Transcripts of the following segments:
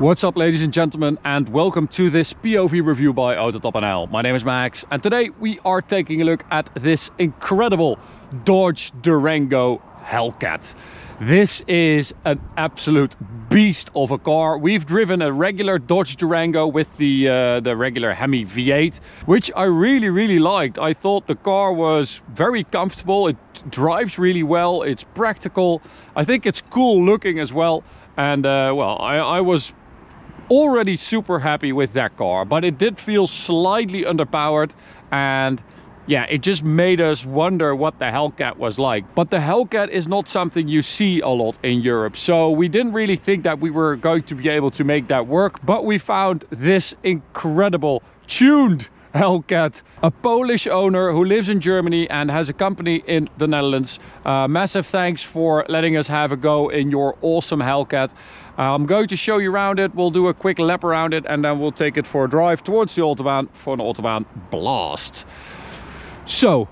What's up, ladies and gentlemen, and welcome to this POV review by Autobahn. My name is Max, and today we are taking a look at this incredible Dodge Durango Hellcat. This is an absolute beast of a car. We've driven a regular Dodge Durango with the regular Hemi V8, which I really liked. I thought the car was very comfortable. It drives really well. It's practical. I think it's cool looking as well. And well, I was already super happy with that car, but it did feel slightly underpowered, and yeah, it just made us wonder what the Hellcat was like. But the Hellcat is not something you see a lot in Europe, so we didn't really think that we were going to be able to make that work. But we found this incredible tuned Hellcat, a Polish owner who lives in Germany and has a company in the Netherlands. Massive thanks for letting us have a go in your awesome Hellcat. I'm going to show you around it. We'll do a quick lap around it, and then we'll take it for a drive towards the Autobahn for an Autobahn blast. So,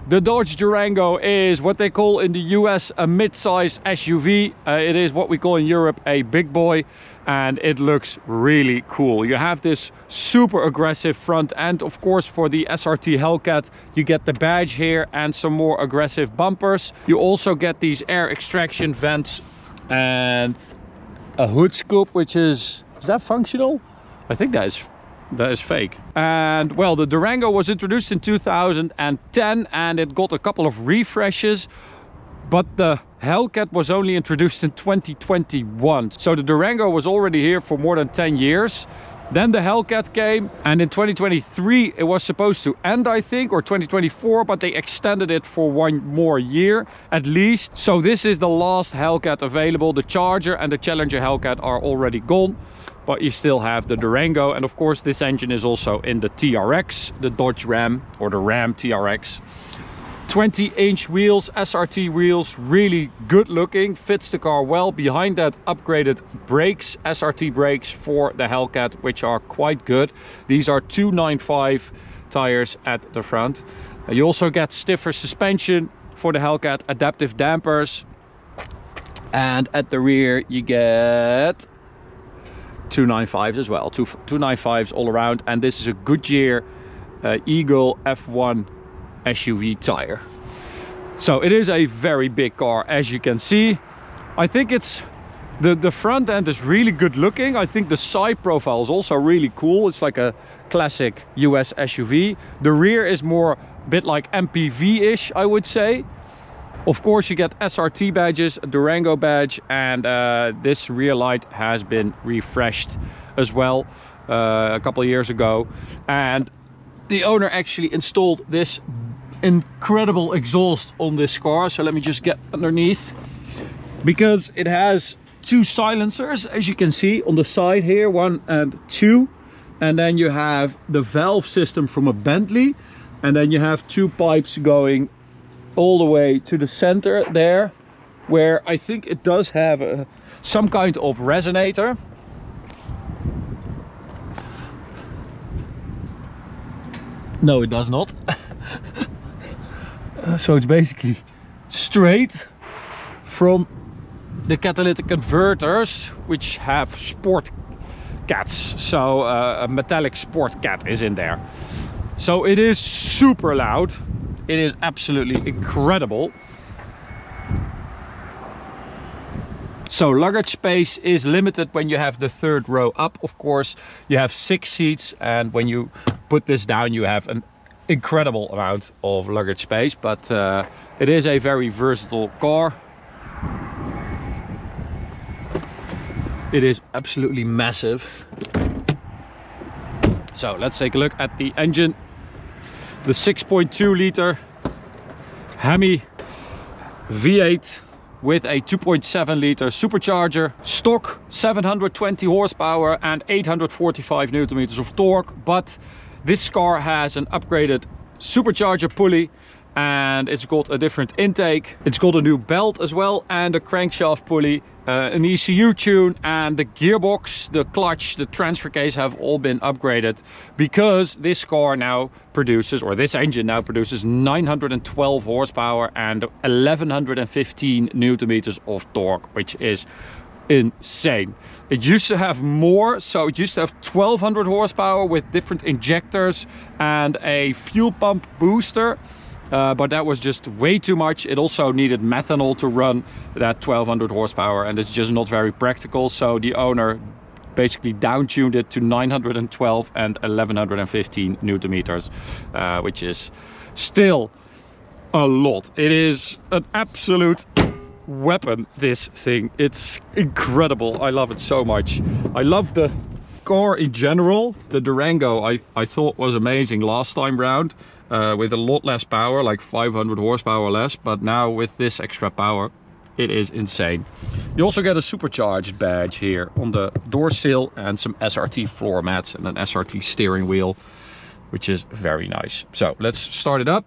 the Dodge Durango is what they call in the US a mid-size SUV. It is what we call in Europe a big boy, and it looks really cool. You have this super aggressive front end. Of course, for the SRT Hellcat, you get the badge here and some more aggressive bumpers. You also get these air extraction vents and a hood scoop, which is that functional? I think that is fake. And well, the Durango was introduced in 2010 and it got a couple of refreshes, but the Hellcat was only introduced in 2021. So the Durango was already here for more than 10 years. Then the Hellcat came, and in 2023 it was supposed to end, I think, or 2024, but they extended it for 1 more year at least. So this is the last Hellcat available. The Charger and the Challenger Hellcat are already gone, but you still have the Durango. And of course this engine is also in the TRX, the Dodge Ram, or the Ram TRX. 20-inch wheels, SRT wheels, really good looking, fits the car well. Behind that, upgraded brakes, SRT brakes for the Hellcat, which are quite good. These are 295 tires at the front. You also get stiffer suspension for the Hellcat, adaptive dampers, and at the rear you get 295s as well, 295s all around. And this is a Goodyear Eagle F1 SUV tire. So it is a very big car, as you can see. I think it's the front end is really good looking. I think the side profile is also really cool. It's like a classic US SUV. The rear is more a bit like MPV-ish, I would say. Of course you get SRT badges, a Durango badge, and this rear light has been refreshed as well a couple of years ago. And the owner actually installed this incredible exhaust on this car. So let me just get underneath, because it has 2 silencers, as you can see on the side here, 1 and 2, and then you have the valve system from a Bentley, and then you have 2 pipes going all the way to the center there, where I think it does have some kind of resonator. No, it does not. So it's basically straight from the catalytic converters, which have sport cats. So a metallic sport cat is in there. So it is super loud. It is absolutely incredible. So luggage space is limited when you have the 3rd row up. Of course, you have 6 seats, and when you put this down you have an incredible amount of luggage space. But it is a very versatile car. It is absolutely massive. So let's take a look at the engine. The 6.2 liter Hemi V8 with a 2.7 liter supercharger, stock 720 horsepower and 845 newton meters of torque. But this car has an upgraded supercharger pulley, and it's got a different intake. It's got a new belt as well, and a crankshaft pulley, an ECU tune, and the gearbox, the clutch, the transfer case have all been upgraded, because this car now produces, or this engine now produces 912 horsepower and 1115 newton meters of torque, which is insane. It used to have more, so it used to have 1200 horsepower with different injectors and a fuel pump booster, but that was just way too much. It also needed methanol to run that 1200 horsepower, and it's just not very practical, so the owner basically down-tuned it to 912 and 1115 newton meters, which is still a lot. It is an absolute weapon, this thing. It's incredible. I love it so much. I love the car in general. The Durango I thought was amazing last time round, with a lot less power, like 500 horsepower less, but now with this extra power, it is insane. You also get a supercharged badge here on the door sill and some SRT floor mats and an SRT steering wheel, which is very nice. So let's start it up.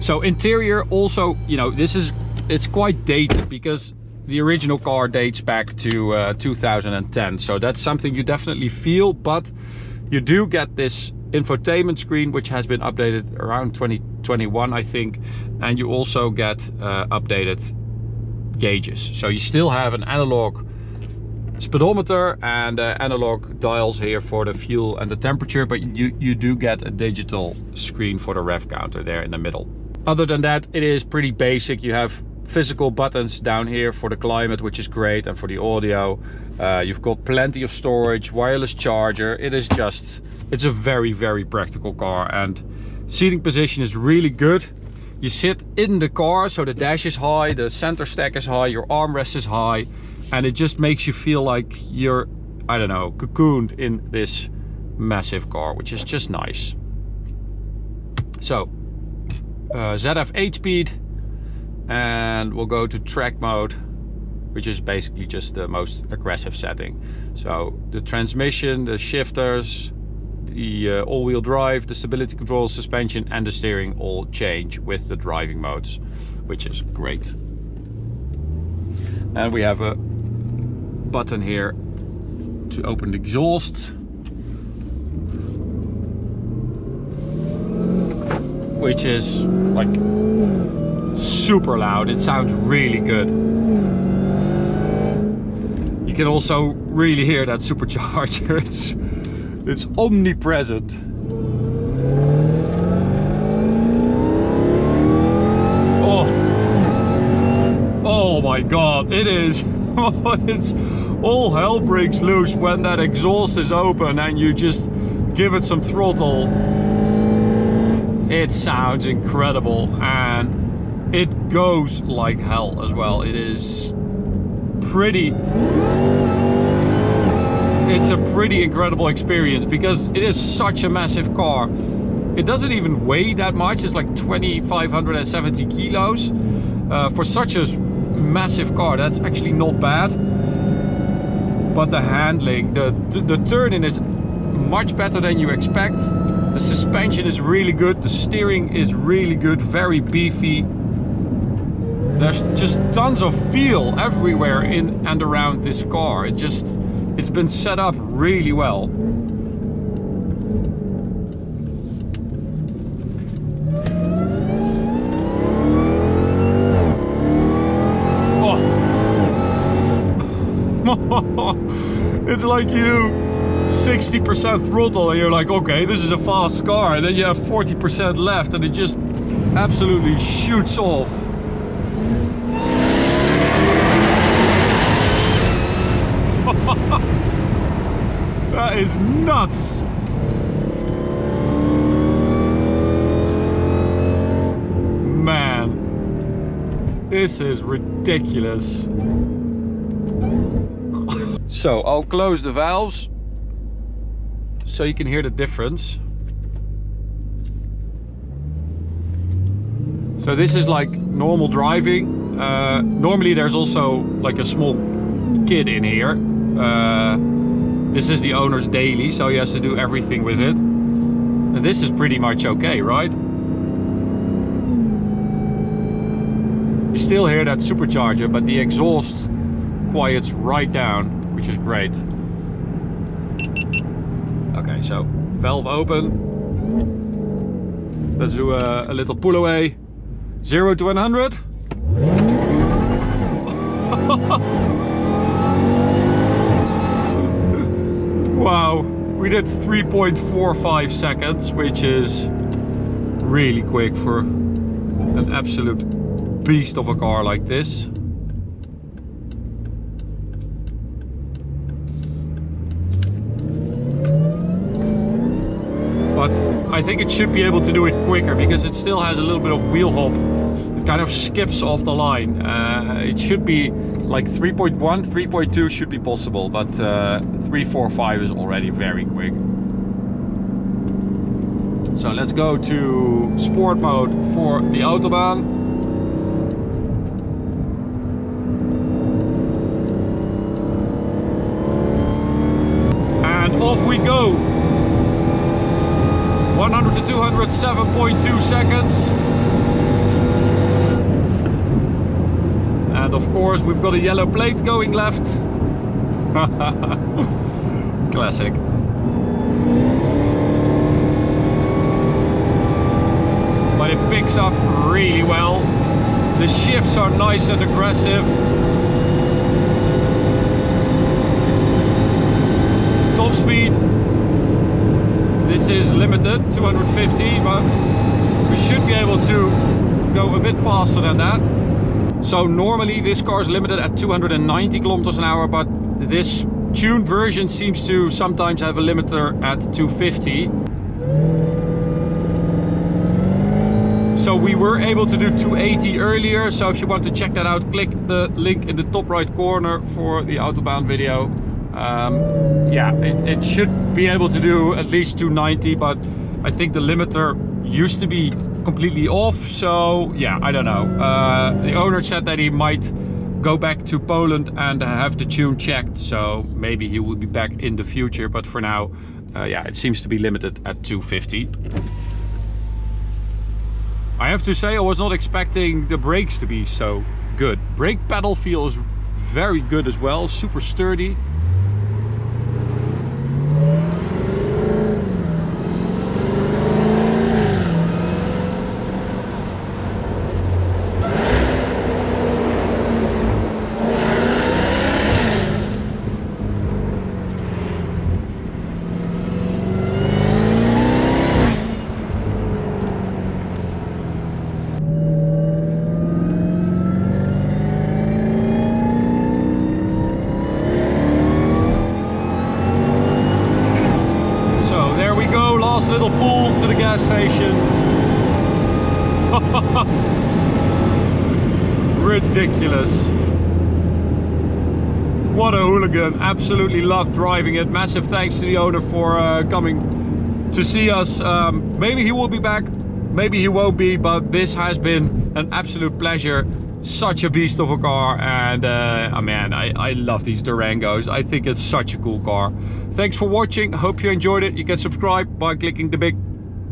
So interior also, you know, it's quite dated because the original car dates back to 2010. So that's something you definitely feel, but you do get this infotainment screen, which has been updated around 2021, I think. And you also get updated gauges. So you still have an analog speedometer and analog dials here for the fuel and the temperature, but you do get a digital screen for the rev counter there in the middle. Other than that, it is pretty basic. You have physical buttons down here for the climate, which is great, and for the audio. You've got plenty of storage, wireless charger. It's a very, very practical car, and seating position is really good. You sit in the car, so the dash is high, the center stack is high, your armrest is high, and it just makes you feel like you're, I don't know, cocooned in this massive car, which is just nice. So ZF 8-speed, and we'll go to track mode, which is basically just the most aggressive setting. So the transmission, the shifters, the all-wheel drive, the stability control, suspension and the steering all change with the driving modes, which is great. And we have a button here to open the exhaust, which is like super loud. It sounds really good. You can also really hear that supercharger. It's omnipresent. Oh my god, it is. It's all hell breaks loose when that exhaust is open and you just give it some throttle. It sounds incredible, and it goes like hell as well. It is pretty, it's a pretty incredible experience because it is such a massive car. It doesn't even weigh that much. It's like 2,570 kilos. For such a massive car, that's actually not bad. But the handling, the turning is much better than you expect. The suspension is really good. The steering is really good, very beefy. There's just tons of feel everywhere in and around this car. It's been set up really well. It's like you do 60% throttle and you're like, okay, this is a fast car, and then you have 40% left and it just absolutely shoots off. That is nuts. Man, this is ridiculous. So I'll close the valves so you can hear the difference. So this is like normal driving. Normally there's also like a small kid in here. This is the owner's daily, so he has to do everything with it. And this is pretty much okay, right? You still hear that supercharger, but the exhaust quiets right down, which is great. Okay, so valve open. Let's do a little pull away. 0 to 100. Wow, we did 3.45 seconds, which is really quick for an absolute beast of a car like this. But I think it should be able to do it quicker because it still has a little bit of wheel hop. It kind of skips off the line. It should be like 3.1, 3.2 should be possible, but 3.45 is already very quick. So let's go to sport mode for the Autobahn. And off we go. 100 to 200, 7.2 seconds. And of course we've got a yellow plate going left. Classic. But it picks up really well. The shifts are nice and aggressive. Top speed. This is limited, 250, but we should be able to go a bit faster than that. So normally this car is limited at 290 kilometers an hour, but this tuned version seems to sometimes have a limiter at 250. So we were able to do 280 earlier, so if you want to check that out, click the link in the top right corner for the Autobahn video. Yeah, it should be able to do at least 290, but I think the limiter used to be completely off, so yeah, I don't know. The owner said that he might go back to Poland and have the tune checked, so maybe he will be back in the future, but for now, yeah, it seems to be limited at 250. I have to say I was not expecting the brakes to be so good. Brake pedal feels very good as well, super sturdy. Little pull to the gas station. Ridiculous. What a hooligan. Absolutely love driving it. Massive thanks to the owner for coming to see us. Maybe he will be back, maybe he won't be, but this has been an absolute pleasure. Such a beast of a car, and man, I love these Durangos. I think it's such a cool car. Thanks for watching. Hope you enjoyed it. You can subscribe by clicking the big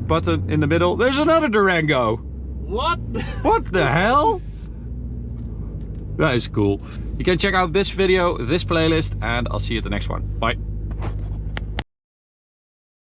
button in the middle. There's another Durango. What? What the hell? That is cool. You can check out this video, this playlist, and I'll see you at the next one. Bye.